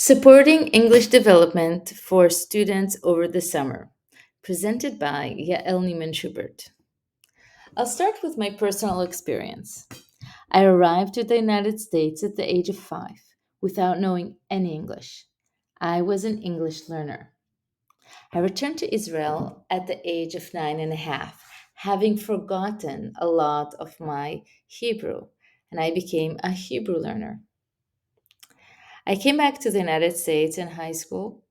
Supporting English Development for Students Over the Summer, presented by Yael Niemann Schubert. I'll start with my personal experience. I arrived to the United States at the age of 5 without knowing any English. I was an English learner. I returned to Israel at the age of 9.5, having forgotten a lot of my Hebrew, and I became a Hebrew learner. I came back to the United States in high school,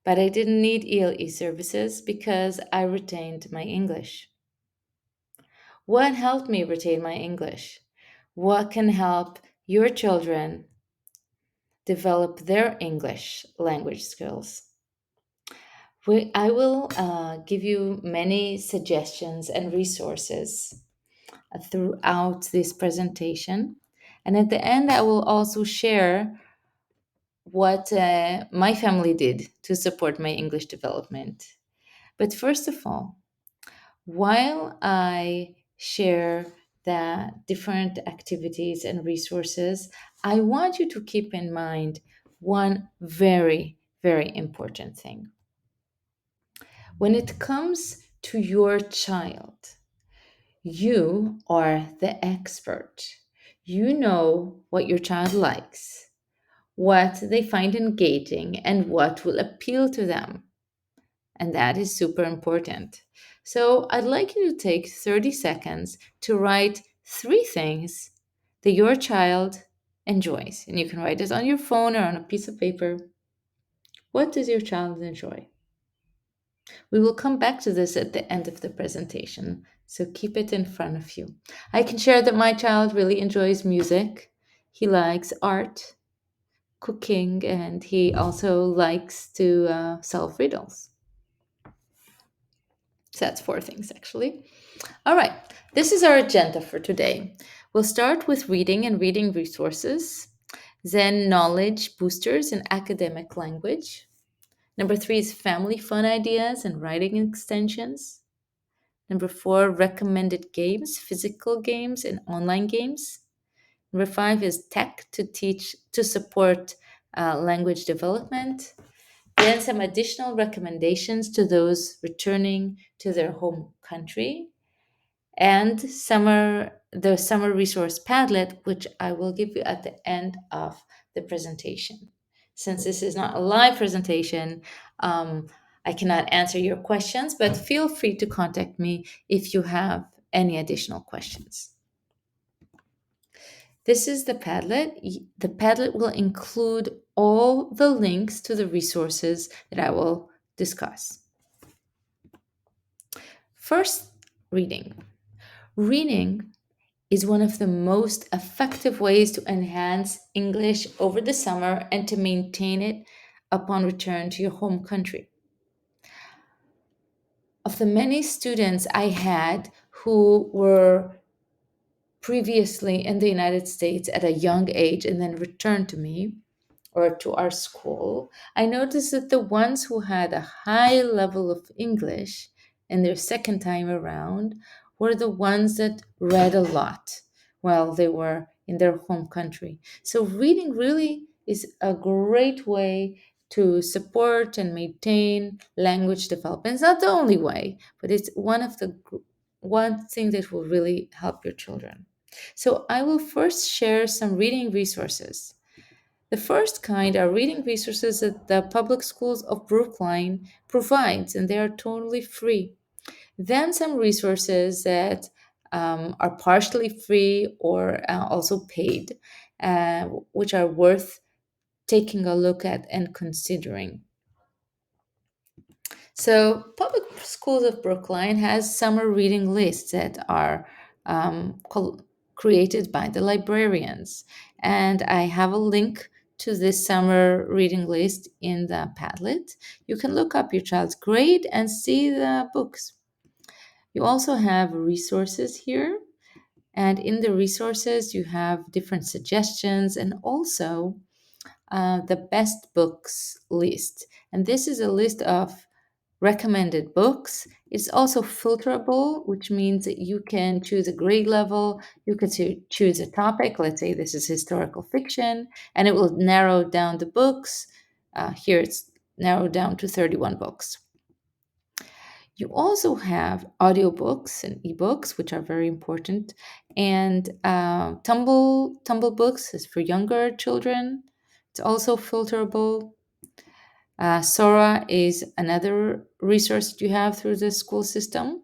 but I didn't need ELE services because I retained my English. What helped me retain my English? What can help your children develop their English language skills? I will give you many suggestions and resources throughout this presentation. And at the end, I will also share what my family did to support my English development. But first of all, while I share the different activities and resources, I want you to keep in mind one very, very important thing. When it comes to your child, you are the expert. You know what your child likes, what they find engaging, and what will appeal to them. And that is super important. So I'd like you to take 30 seconds to write 3 things that your child enjoys. And you can write it on your phone or on a piece of paper. What does your child enjoy? We will come back to this at the end of the presentation, so keep it in front of you. I can share that my child really enjoys music. He likes art, cooking, and he also likes to solve riddles. So that's 4 things actually. All right, this is our agenda for today. We'll start with reading and reading resources, then knowledge boosters in academic language. Number 3 is family fun ideas and writing extensions. Number 4, recommended games, physical games and online games. Number 5 is tech to support language development. Then some additional recommendations to those returning to their home country, and the summer resource Padlet, which I will give you at the end of the presentation. Since this is not a live presentation, I cannot answer your questions, but feel free to contact me if you have any additional questions. This is the Padlet. The Padlet will include all the links to the resources that I will discuss. First, reading. Reading is one of the most effective ways to enhance English over the summer and to maintain it upon return to your home country. Of the many students I had who were previously in the United States at a young age and then returned to me or to our school, I noticed that the ones who had a high level of English in their second time around were the ones that read a lot while they were in their home country. So, reading really is a great way to support and maintain language development. It's not the only way, but it's one thing that will really help your children. So, I will first share some reading resources. The first kind are reading resources that the public schools of Brookline provides, and they are totally free. Then some resources that are partially free or also paid, which are worth taking a look at and considering. So, Public Schools of Brookline has summer reading lists that are created by the librarians. And I have a link to this summer reading list in the Padlet. You can look up your child's grade and see the books. You also have resources here. And in the resources, you have different suggestions and also the best books list. And this is a list of recommended books. It's also filterable, which means that you can choose a grade level, you could choose a topic. Let's say this is historical fiction, and it will narrow down the books. Here it's narrowed down to 31 books. You also have audiobooks and ebooks, which are very important, and Tumble Books is for younger children. It's also filterable. Sora is another resource that you have through the school system,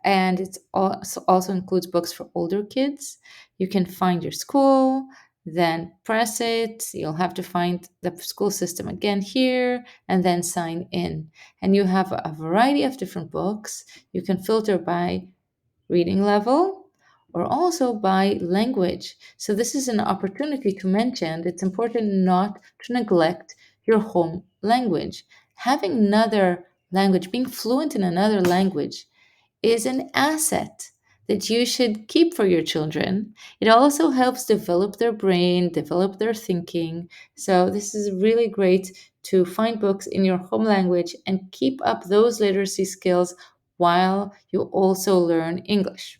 and it also includes books for older kids. You can find your school, then press it. You'll have to find the school system again here, and then sign in. And you have a variety of different books. You can filter by reading level or also by language. So, this is an opportunity to mention that it's important not to neglect your home language. Having another language, being fluent in another language, is an asset that you should keep for your children. It also helps develop their brain, develop their thinking. So, this is really great to find books in your home language and keep up those literacy skills while you also learn English.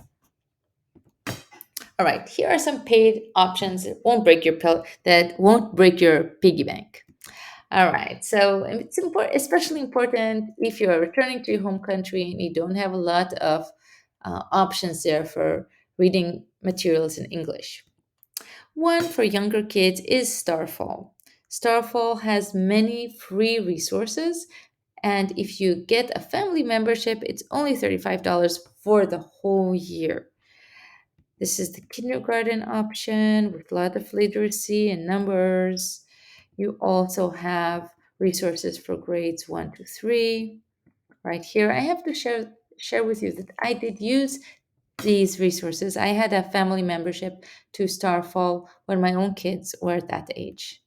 All right, here are some paid options that won't break your piggy bank. All right, so it's important, especially important if you are returning to your home country and you don't have a lot of options there for reading materials in English. One for younger kids is Starfall. Starfall has many free resources, and if you get a family membership, it's only $35 for the whole year. This is the kindergarten option with a lot of literacy and numbers. You also have resources for grades 1 to 3. Right here, I have to share with you that I did use these resources. I had a family membership to Starfall when my own kids were at that age.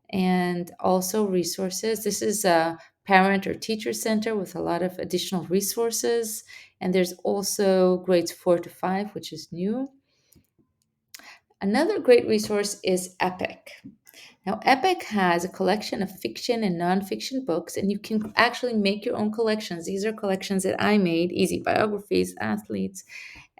And also resources. This is a parent or teacher center with a lot of additional resources. And there's also grades 4 to 5, which is new. Another great resource is Epic. Now, Epic has a collection of fiction and nonfiction books, and you can actually make your own collections. These are collections that I made, easy biographies, athletes.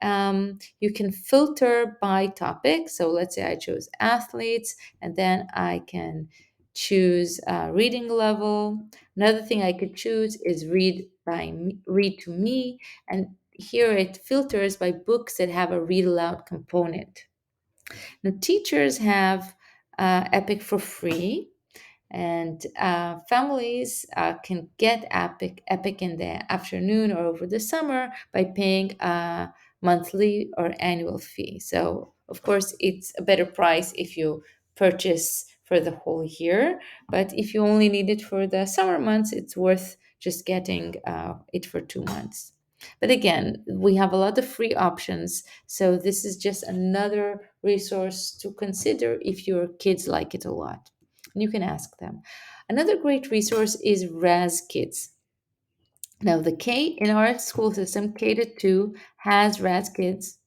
You can filter by topic. So let's say I chose athletes, and then I can choose reading level. Another thing I could choose is read to me, and here it filters by books that have a read aloud component. Now, teachers have Epic for free, and families can get Epic in the afternoon or over the summer by paying a monthly or annual fee. So, of course, it's a better price if you purchase for the whole year, but if you only need it for the summer months, it's worth just getting it for 2 months. But again, we have a lot of free options, so this is just another resource to consider if your kids like it a lot. And you can ask them. Another great resource is Raz Kids. Now, the K in our school system, K to 2, has Raz Kids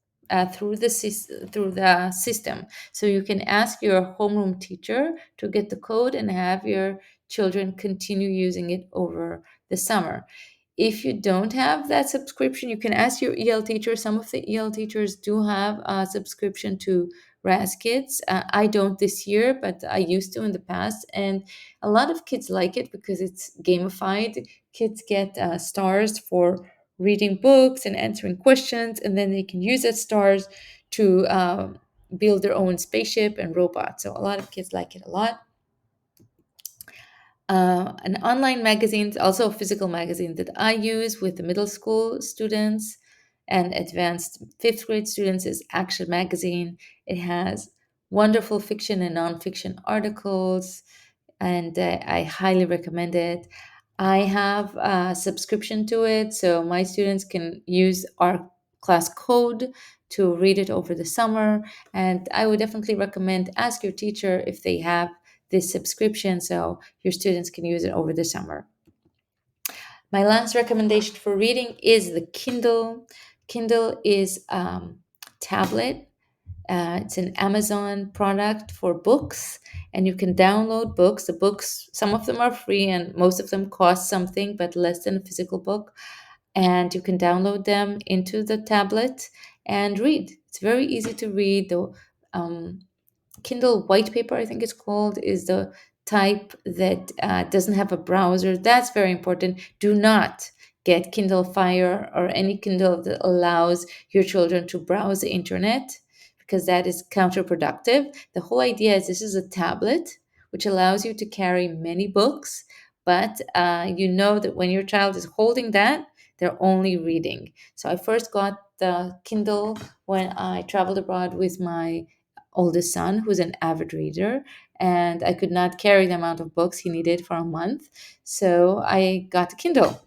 through the system. So you can ask your homeroom teacher to get the code and have your children continue using it over the summer. If you don't have that subscription, you can ask your EL teacher. Some of the EL teachers do have a subscription to Raz Kids. I don't this year, but I used to in the past. And a lot of kids like it because it's gamified. Kids get stars for reading books and answering questions, and then they can use that stars to build their own spaceship and robot. So a lot of kids like it a lot. An online magazine, also a physical magazine that I use with the middle school students and advanced fifth grade students is Action Magazine. It has wonderful fiction and nonfiction articles, and I highly recommend it. I have a subscription to it, so my students can use our class code to read it over the summer. And I would definitely recommend ask your teacher if they have this subscription so your students can use it over the summer. My last recommendation for reading is the Kindle. Kindle is tablet It's an Amazon product for books, and you can download books. The books, some of them are free, and most of them cost something, but less than a physical book. And you can download them into the tablet and read. It's very easy to read. The um, Kindle white paper, I think it's called, is the type that doesn't have a browser. That's very important. Do not get Kindle Fire or any Kindle that allows your children to browse the internet, because that is counterproductive. The whole idea is this is a tablet which allows you to carry many books, but you know that when your child is holding that, they're only reading. So I first got the Kindle when I traveled abroad with my oldest son, who's an avid reader, and I could not carry the amount of books he needed for a month. So I got a Kindle.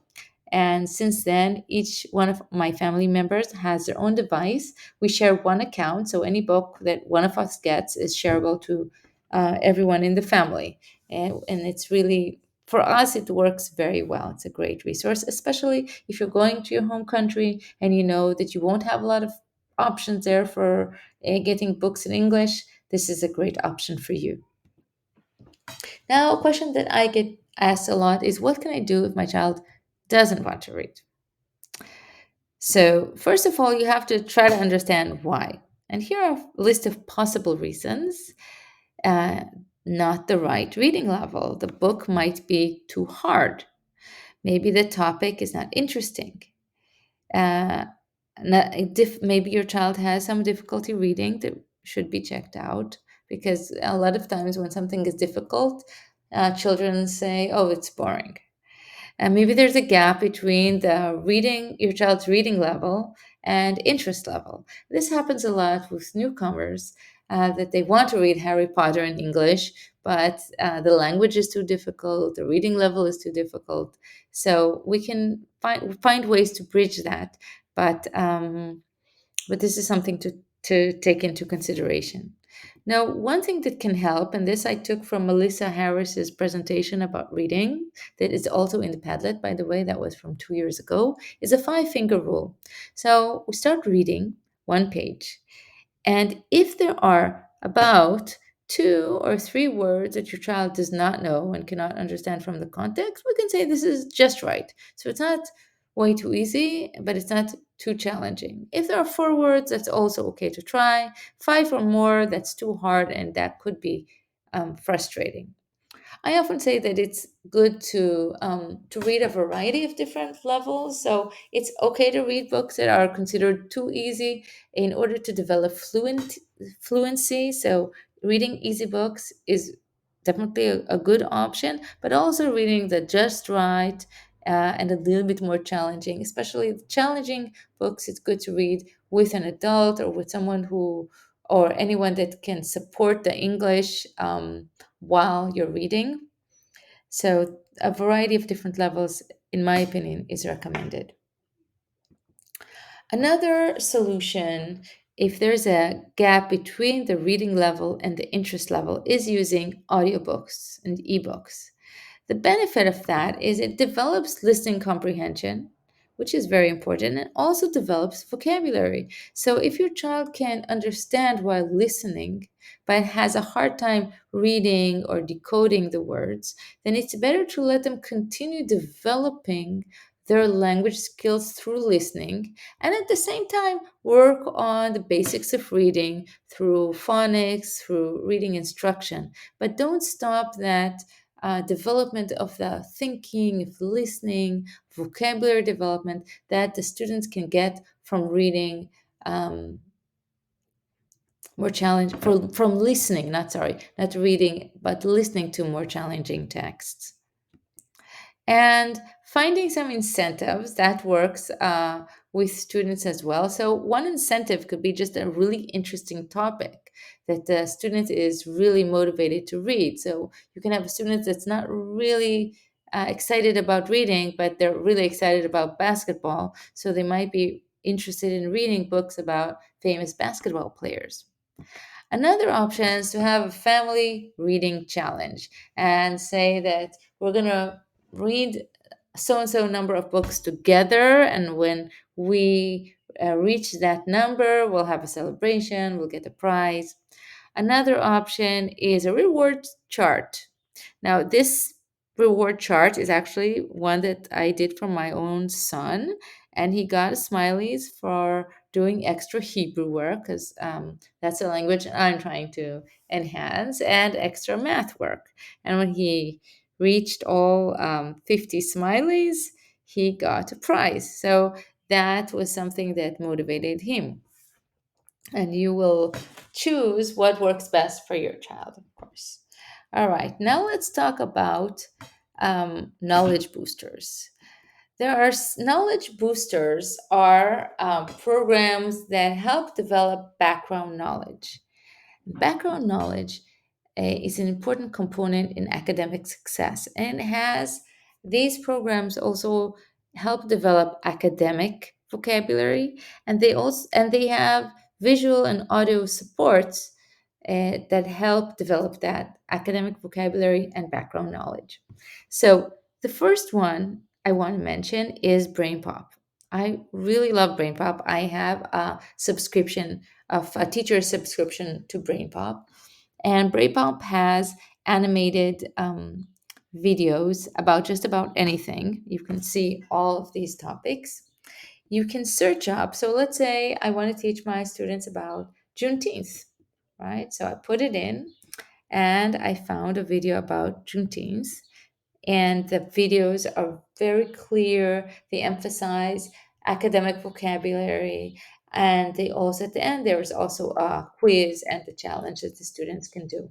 And since then, each one of my family members has their own device. We share one account, so any book that one of us gets is shareable to everyone in the family. And it's really, for us, it works very well. It's a great resource, especially if you're going to your home country and you know that you won't have a lot of options there for getting books in English. This is a great option for you. Now, a question that I get asked a lot is, what can I do if my child doesn't want to read? So, first of all, you have to try to understand why. And here are a list of possible reasons. Uh, Not the right reading level. The book might be too hard. Maybe the topic is not interesting. Uh, Maybe your child has some difficulty reading that should be checked out, because a lot of times when something is difficult, children say, "Oh, it's boring." And maybe there's a gap between the reading, your child's reading level and interest level. This happens a lot with newcomers, that they want to read Harry Potter in English, but the language is too difficult, the reading level is too difficult. So we can find ways to bridge that, but this is something to take into consideration. Now, one thing that can help, and this I took from Melissa Harris's presentation about reading, that is also in the Padlet, by the way, that was from 2 years ago, is a five-finger rule. So we start reading one page, and if there are about two or three words that your child does not know and cannot understand from the context, we can say this is just right. So it's not way too easy, but it's not too challenging. If there are four words, that's also okay to try. Five or more, that's too hard, and that could be frustrating. I often say that it's good to read a variety of different levels. So it's okay to read books that are considered too easy in order to develop fluency. So reading easy books is definitely a good option, but also reading the just right and a little bit more challenging, especially challenging books. It's good to read with an adult or with someone who or anyone that can support the English. While you're reading. So, a variety of different levels, in my opinion, is recommended. Another solution, if there's a gap between the reading level and the interest level, is using audiobooks and ebooks. The benefit of that is it develops listening comprehension, which is very important, and also develops vocabulary. So if your child can understand while listening, but has a hard time reading or decoding the words, then it's better to let them continue developing their language skills through listening, and at the same time work on the basics of reading through phonics, through reading instruction. But don't stop that development of the thinking, of listening, vocabulary development that the students can get from reading more challenge from listening, not reading, but listening to more challenging texts. And finding some incentives that works with students as well. So one incentive could be just a really interesting topic that the student is really motivated to read. So you can have a student that's not really excited about reading, but they're really excited about basketball. So they might be interested in reading books about famous basketball players. Another option is to have a family reading challenge and say that we're going to read so and so number of books together. And when we reach that number, we'll have a celebration, we'll get a prize. Another option is a reward chart. Now, this reward chart is actually one that I did for my own son, and he got smileys for doing extra Hebrew work because that's a language I'm trying to enhance, and extra math work. And when he reached all 50 smileys, he got a prize. So that was something that motivated him. And you will choose what works best for your child, of course. All right, now let's talk about knowledge boosters. Knowledge boosters are programs that help develop background knowledge. Background knowledge is an important component in academic success, and has these programs also help develop academic vocabulary, and they have visual and audio supports that help develop that academic vocabulary and background knowledge. So the first one I want to mention is BrainPop. I really love BrainPop. I have a subscription of a teacher subscription to BrainPop, and BrainPop has animated videos about just about anything. You can see all of these topics. You can search up. So let's say I want to teach my students about Juneteenth, right? So I put it in, and I found a video about Juneteenth, and the videos are very clear. They emphasize academic vocabulary, and they also, at the end, there is also a quiz and the challenge that the students can do.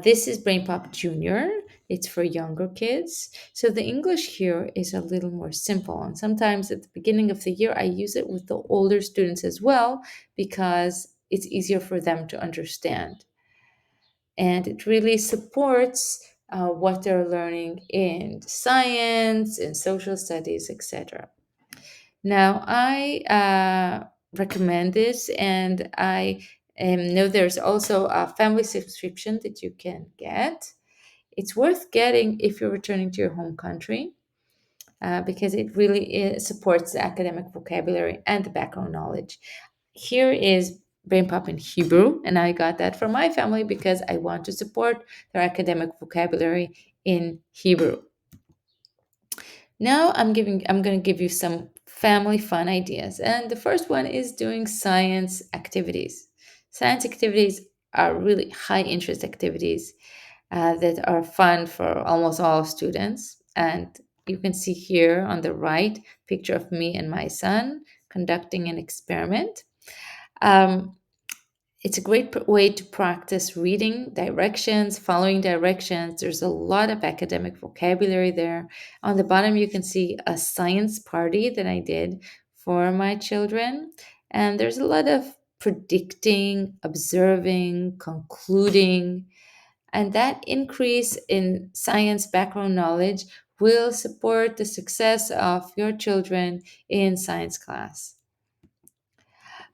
This is BrainPop Junior. It's for younger kids. So the English here is a little more simple. And sometimes at the beginning of the year, I use it with the older students as well because it's easier for them to understand. And it really supports what they're learning in science, in social studies, etc. Now, I recommend this, and I know there's also a family subscription that you can get. It's worth getting if you're returning to your home country because it really supports the academic vocabulary and the background knowledge. Here is BrainPop in Hebrew, and I got that from my family because I want to support their academic vocabulary in Hebrew. Now I'm going to give you some family fun ideas. And the first one is doing science activities. Science activities are really high interest activities that are fun for almost all students. And you can see here on the right picture of me and my son conducting an experiment. Um, it's a great way to practice reading directions, following directions. There's a lot of academic vocabulary there. On the bottom, you can see a science party that I did for my children. And there's a lot of predicting, observing, concluding. And that increase in science background knowledge will support the success of your children in science class.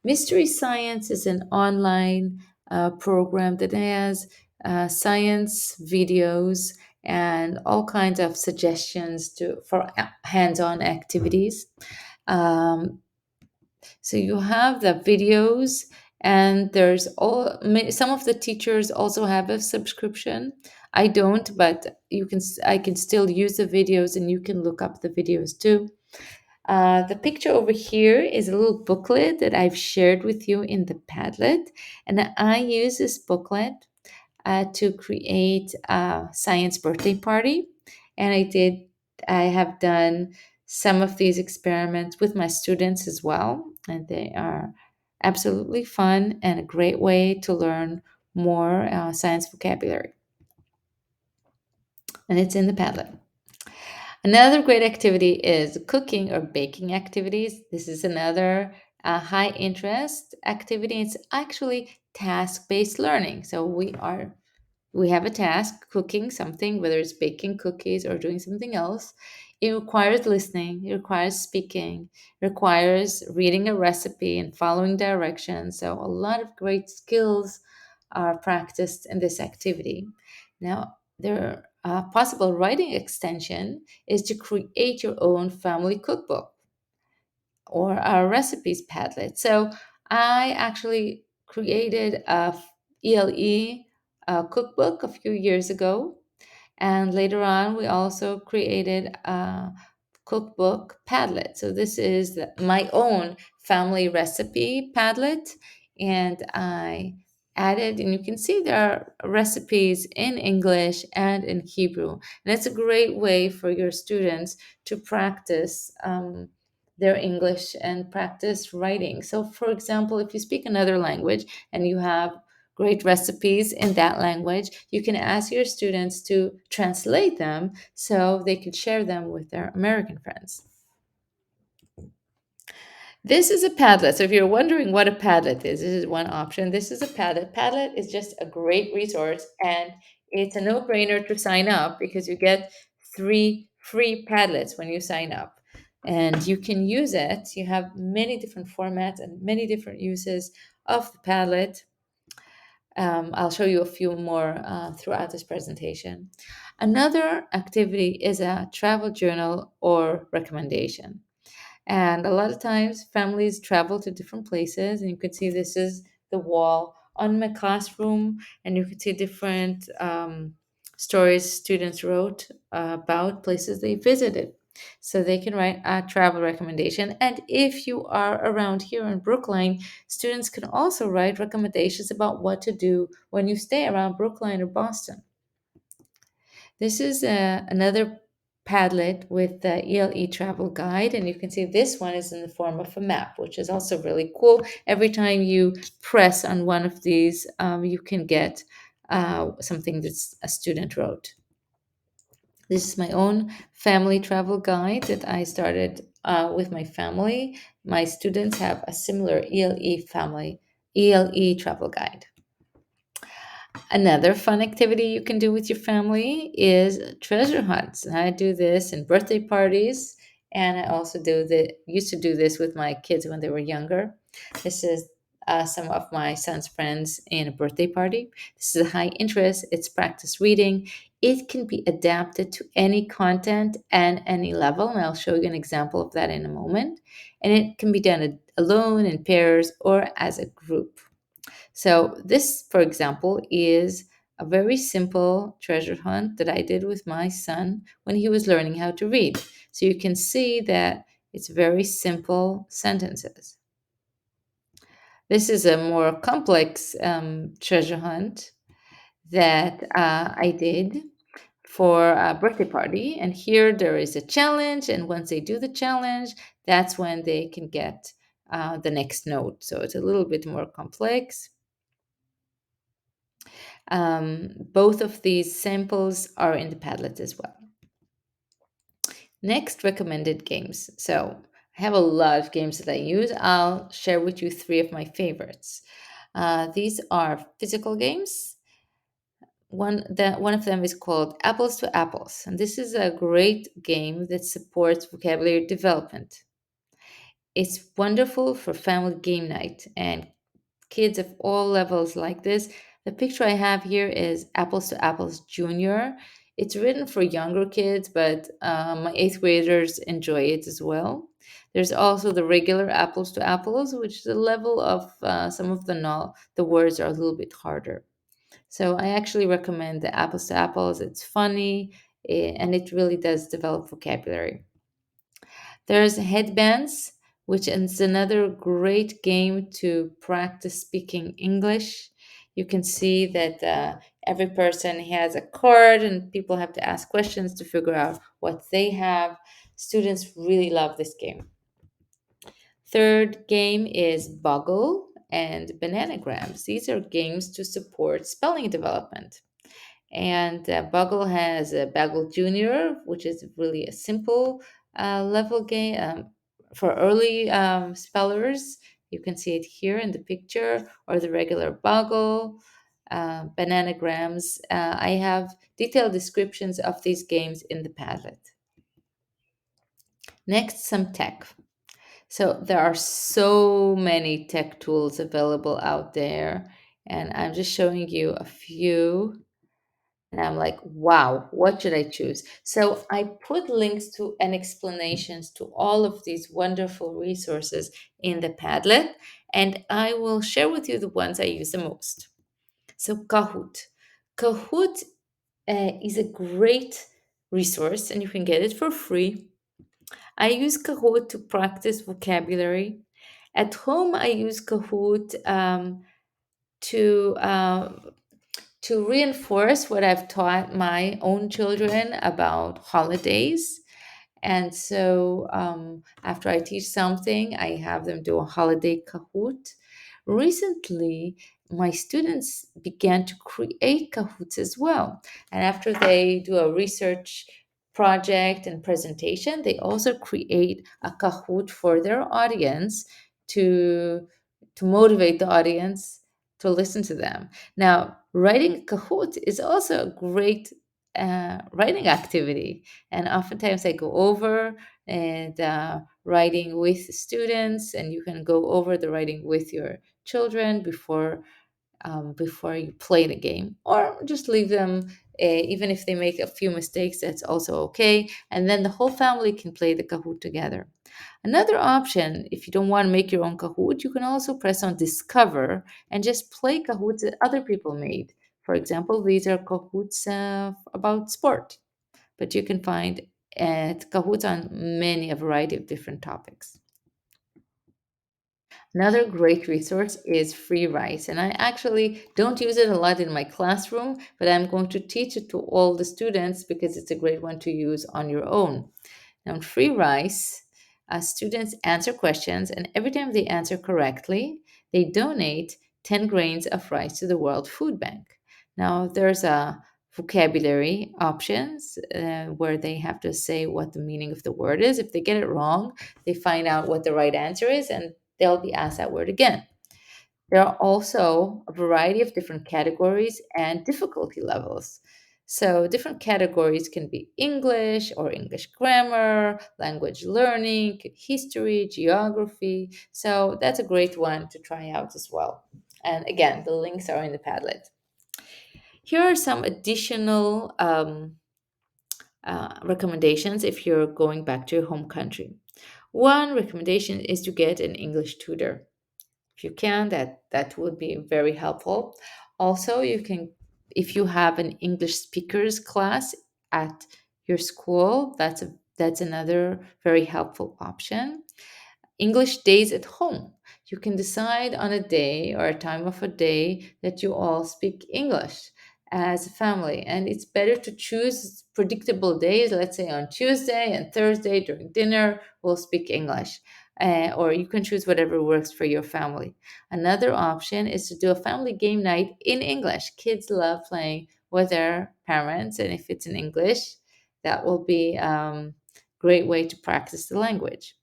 Mystery Science is an online program that has science videos and all kinds of suggestions for hands-on activities. Um, so you have the videos, and there's some of the teachers also have a subscription. I don't, but I can still use the videos, and you can look up the videos too. The picture over here is a little booklet that I've shared with you in the Padlet, and I use this booklet to create a science birthday party. And I have done some of these experiments with my students as well, and they are absolutely fun and a great way to learn more science vocabulary. And it's in the Padlet. Another great activity is cooking or baking activities. This is another high interest activity. It's actually task based learning. So we have a task, cooking something, whether it's baking cookies or doing something else. It requires listening, it requires speaking, it requires reading a recipe and following directions. So a lot of great skills are practiced in this activity. Now, there possible writing extension is to create your own family cookbook. or our recipes Padlet. So I actually created a ELE cookbook a few years ago, and later on, we also created a cookbook Padlet. So this is my own family recipe Padlet. And I added, and you can see there are recipes in English and in Hebrew. And it's a great way for your students to practice their English and practice writing. So, for example, if you speak another language and you have great recipes in that language, you can ask your students to translate them so they can share them with their American friends. This is a Padlet. So if you're wondering what a Padlet is, this is one option. This is a Padlet. Padlet is just a great resource, and it's a no-brainer to sign up because you get 3 free Padlets when you sign up. And you can use it. You have many different formats and many different uses of the Padlet. I'll show you a few more throughout this presentation. Another activity is a travel journal or recommendation. And a lot of times families travel to different places, and you can see this is the wall on my classroom, and you can see different stories students wrote about places they visited. So they can write a travel recommendation. And if you are around here in Brookline, students can also write recommendations about what to do when you stay around Brookline or Boston. This is another Padlet with the ELE travel guide, and you can see this one is in the form of a map, which is also really cool. Every time you press on one of these, you can get something that a student wrote. This is my own family travel guide that I started with my family. My students have a similar ELE travel guide. Another fun activity you can do with your family is treasure hunts. I do this in birthday parties, and I also used to do this with my kids when they were younger. This is some of my son's friends in a birthday party. This is a high interest. It's practice reading. It can be adapted to any content and any level, and I'll show you an example of that in a moment. And it can be done alone, in pairs, or as a group. So, this, for example, is a very simple treasure hunt that I did with my son when he was learning how to read. So, you can see that it's very simple sentences. This is a more complex treasure hunt that I did for a birthday party. And here there is a challenge. And once they do the challenge, that's when they can get the next note. So, it's a little bit more complex. Both of these samples are in the Padlet as well. Next, recommended games. So I have a lot of games that I use. I'll share with you 3 of my favorites. These are physical games. One of them is called Apples to Apples, and this is a great game that supports vocabulary development. It's wonderful for family game night, and kids of all levels like this. The picture I have here is Apples to Apples Junior. It's written for younger kids, but my 8th graders enjoy it as well. There's also the regular Apples to Apples, which is a level of some of the words are a little bit harder. So I actually recommend the Apples to Apples. It's funny and it really does develop vocabulary. There's Headbands, which is another great game to practice speaking English. You can see that every person has a card and people have to ask questions to figure out what they have. Students really love this game. Third game is Boggle and Bananagrams. These are games to support spelling development. And Boggle has Baggle Junior, which is really a simple level game for early spellers. You can see it here in the picture, or the regular Boggle, Bananagrams. I have detailed descriptions of these games in the Padlet. Next, some tech. So there are so many tech tools available out there, and I'm just showing you a few And I'm like, wow, what should I choose? So I put links to and explanations to all of these wonderful resources in the Padlet, and I will share with you the ones I use the most. So Kahoot. Kahoot is a great resource, and you can get it for free. I use Kahoot to practice vocabulary. At home, I use Kahoot to to reinforce what I've taught my own children about holidays. And so after I teach something, I have them do a holiday Kahoot. Recently, my students began to create Kahoots as well. And after they do a research project and presentation, they also create a Kahoot for their audience to, to motivate the audience to listen to them. Now, writing Kahoot is also a great writing activity, and oftentimes I go over and writing with students, and you can go over the writing with your children before you play the game, or just leave them. Even if they make a few mistakes, that's also okay. And then the whole family can play the Kahoot together. Another option, if you don't want to make your own Kahoot, you can also press on Discover and just play Kahoots that other people made. For example, these are Kahoots about sport, but you can find Kahoots on many a variety of different topics. Another great resource is Free Rice, and I actually don't use it a lot in my classroom, but I'm going to teach it to all the students because it's a great one to use on your own. Now, in Free Rice, students answer questions, and every time they answer correctly, they donate 10 grains of rice to the World Food Bank. Now, there's a vocabulary options where they have to say what the meaning of the word is. If they get it wrong, they find out what the right answer is, and they'll be asked that word again. There are also a variety of different categories and difficulty levels. So, different categories can be English or English grammar, language learning, history, geography. So, that's a great one to try out as well. And again, the links are in the Padlet. Here are some additional recommendations if you're going back to your home country. One recommendation is to get an English tutor. If you can, that would be very helpful. Also, you can, if you have an English speakers class at your school, that's another very helpful option. English days at home. You can decide on a day or a time of a day that you all speak English as a family. And it's better to choose predictable days. Let's say on Tuesday and Thursday during dinner, we'll speak English. Or you can choose whatever works for your family. Another option is to do a family game night in English. Kids love playing with their parents, and if it's in English, that will be great way to practice the language.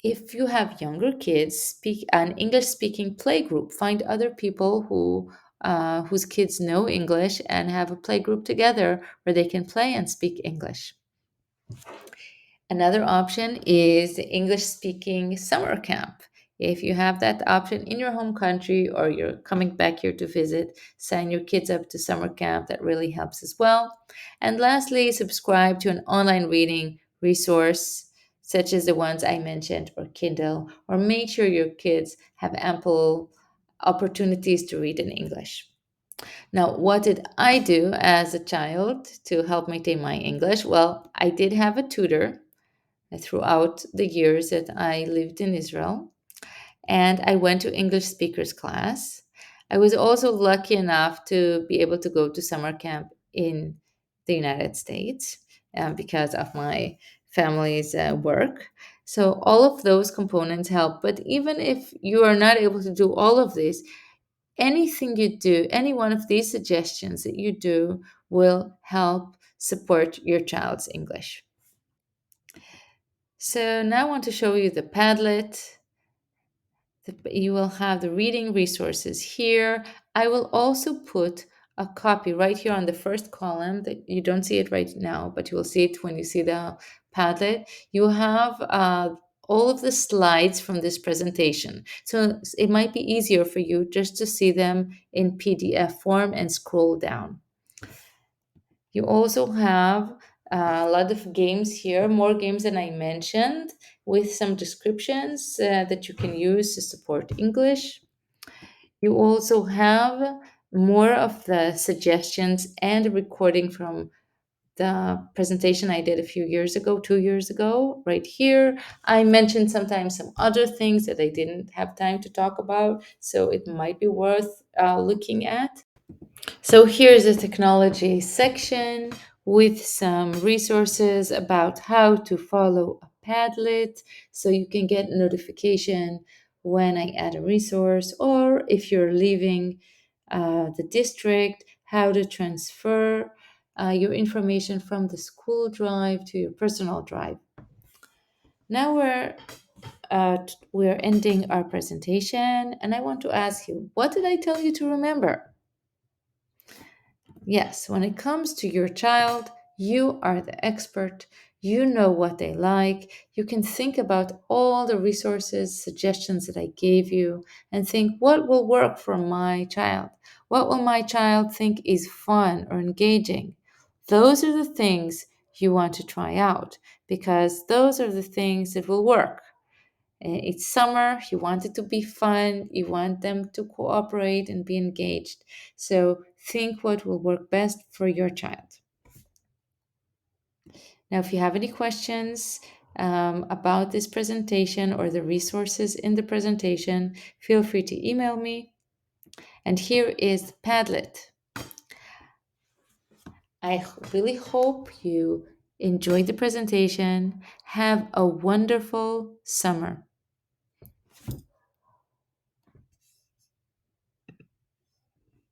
If you have younger kids, speak an English speaking play group. Find other people whose kids know English and have a play group together where they can play and speak English. Another option is the English speaking summer camp. If you have that option in your home country or you're coming back here to visit, sign your kids up to summer camp. That really helps as well. And lastly, subscribe to an online reading resource such as the ones I mentioned, or Kindle, or make sure your kids have ample opportunities to read in English. Now, what did I do as a child to help maintain my English? Well, I did have a tutor throughout the years that I lived in Israel, and I went to English speakers class. I was also lucky enough to be able to go to summer camp in the United States because of my family's work. So, all of those components help. But even if you are not able to do all of this, anything you do, any one of these suggestions that you do will help support your child's English. So now I want to show you the Padlet. You will have the reading resources here. I will also put a copy right here on the first column that you don't see it right now, but you will see it when you see the Padlet. You have all of the slides from this presentation. So it might be easier for you just to see them in PDF form and scroll down. You also have a lot of games here, more games than I mentioned, with some descriptions that you can use to support English. You also have more of the suggestions and a recording from the presentation I did a few years ago, 2 years ago, right here. I mentioned sometimes some other things that I didn't have time to talk about, so it might be worth looking at. So here's the technology section with some resources about how to follow a Padlet so you can get notification when I add a resource, or if you're leaving the district, how to transfer your information from the school drive to your personal drive. Now we're ending our presentation, and I want to ask you, what did I tell you to remember? Yes, when it comes to your child, you are the expert. You know what they like. You can think about all the resources, suggestions that I gave you, and think what will work for my child? What will my child think is fun or engaging? Those are the things you want to try out because those are the things that will work. It's summer, you want it to be fun, you want them to cooperate and be engaged. So think what will work best for your child. Now, if you have any questions about this presentation or the resources in the presentation, feel free to email me. And here is Padlet. I really hope you enjoyed the presentation. Have a wonderful summer.